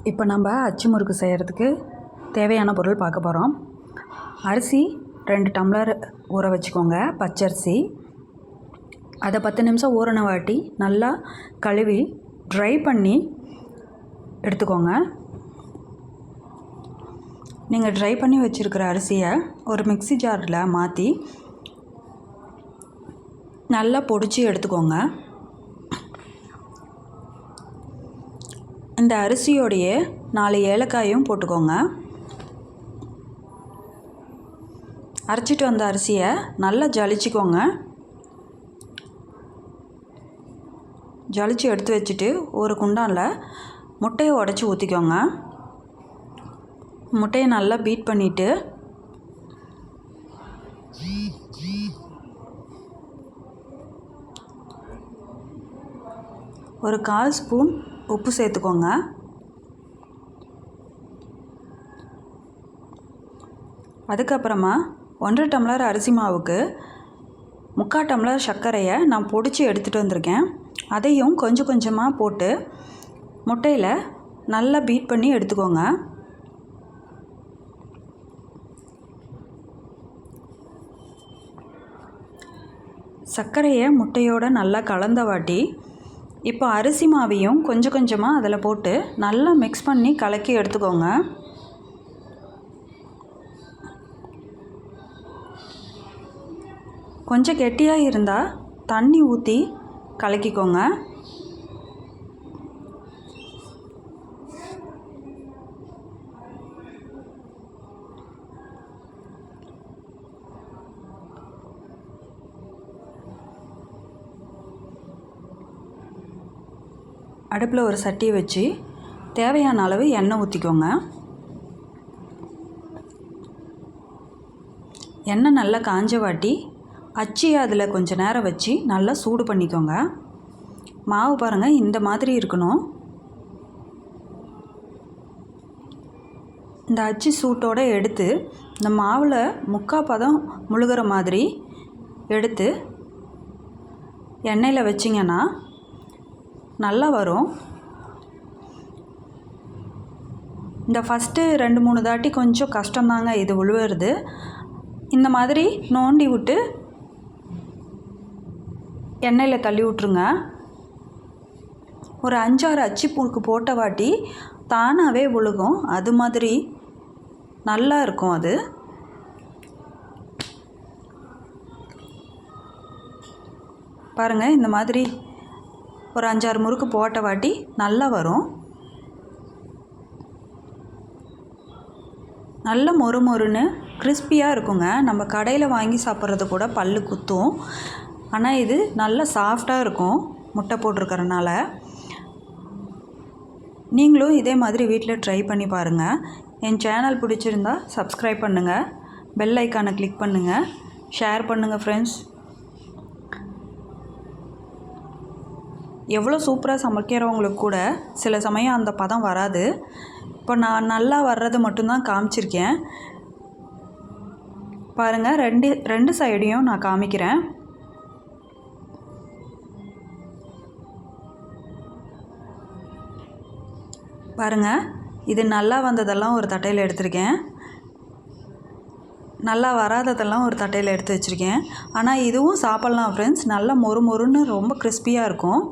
இப்போ நம்ம அச்சு முறுக்கு செய்கிறதுக்கு தேவையான பொருள் பார்க்க போகிறோம். அரிசி 2 டம்ளர் ஊற வச்சுக்கோங்க. பச்சரிசி அதை 10 நிமிஷம் ஊறின வாட்டி நல்லா கழுவி ட்ரை பண்ணி எடுத்துக்கோங்க. நீங்கள் ட்ரை பண்ணி வச்சுருக்கிற அரிசியை ஒரு மிக்ஸி ஜாரில் மாற்றி நல்லா பொடிச்சு எடுத்துக்கோங்க. இந்த அரிசியோடைய 4 ஏலக்காயும் போட்டுக்கோங்க. அரைச்சிட்டு வந்த அரிசியை நல்லா ஜலிச்சிக்கோங்க. ஜலிச்சு எடுத்து வச்சுட்டு ஒரு குண்டானில் முட்டையை உடச்சி ஊற்றிக்கோங்க. முட்டையை நல்லா பீட் பண்ணிவிட்டு ஒரு 1/4 ஸ்பூன் உப்பு சேர்த்துக்கோங்க. அதுக்கப்புறமா 1 டம்ளர் அரிசி மாவுக்கு 3/4 டம்ளர் சர்க்கரையை நான் பொடிச்சு எடுத்துகிட்டு வந்திருக்கேன். அதையும் கொஞ்சம் கொஞ்சமாக போட்டு முட்டையில் நல்லா பீட் பண்ணி எடுத்துக்கோங்க. சர்க்கரையை முட்டையோடு நல்லா கலந்த வாட்டி இப்போ அரிசி மாவையும் கொஞ்சம் கொஞ்சமாக அதில் போட்டு நல்லா மிக்ஸ் பண்ணி கலக்கி எடுத்துக்கோங்க. கொஞ்சம் கெட்டியாக இருந்தால் தண்ணி ஊற்றி கலக்கிக்கோங்க. அடுப்பில் ஒரு சட்டியை வச்சு தேவையான அளவு எண்ணெய் ஊற்றிக்கோங்க. எண்ணெய் நல்லா காஞ்ச வாட்டி அச்சியை அதில் கொஞ்சம் நேரம் வச்சு நல்லா சூடு பண்ணிக்கோங்க. மாவு பாருங்கள், இந்த மாதிரி இருக்கணும். இந்த அச்சு சூட்டோடு எடுத்து இந்த மாவில் 3/4 பதம் முழுகிற மாதிரி எடுத்து எண்ணெயில் வச்சிங்கன்னா நல்லா வரும். இந்த ஃபஸ்ட்டு 2-3 தாட்டி கொஞ்சம் கஷ்டம்தாங்க இது உழுவுறது. இந்த மாதிரி நோண்டி விட்டு எண்ணெயில் தள்ளி விட்ருங்க. ஒரு 5-6 அச்சு முறுக்கு போட்ட வாட்டி தானாகவே விழுகும். அது மாதிரி நல்லா இருக்கும். அது பாருங்கள், இந்த மாதிரி ஒரு 5-6 முறுக்கு போட்ட வாட்டி நல்லா வரும். நல்ல மொறு மொறுன்னு கிறிஸ்பியாக இருக்குங்க. நம்ம கடையில் வாங்கி சாப்பிட்றது கூட பல்லு குத்தும். ஆனால் இது நல்லா சாஃப்டாக இருக்கும் முட்டை போட்டிருக்கறனால. நீங்களும் இதே மாதிரி வீட்டில் ட்ரை பண்ணி பாருங்கள். என் சேனல் பிடிச்சிருந்தா சப்ஸ்கிரைப் பண்ணுங்கள், பெல் ஐக்கானை கிளிக் பண்ணுங்கள், ஷேர் பண்ணுங்கள் ஃப்ரெண்ட்ஸ். எவ்வளோ சூப்பராக சமைக்கிறவங்களுக்கு கூட சில சமயம் அந்த பதம் வராது. இப்போ நான் நல்லா வர்றது மட்டும்தான் காமிச்சிருக்கேன். பாருங்கள், ரெண்டு சைடையும் நான் காமிக்கிறேன். பாருங்கள், இது நல்லா வந்ததெல்லாம் ஒரு தட்டையில் எடுத்திருக்கேன். நல்லா வராததெல்லாம் ஒரு தட்டையில் எடுத்து வச்சுருக்கேன். ஆனால் இதுவும் சாப்பிட்லாம் ஃப்ரெண்ட்ஸ். நல்லா மொறு மொறுன்னு ரொம்ப கிறிஸ்பியாக இருக்கும்.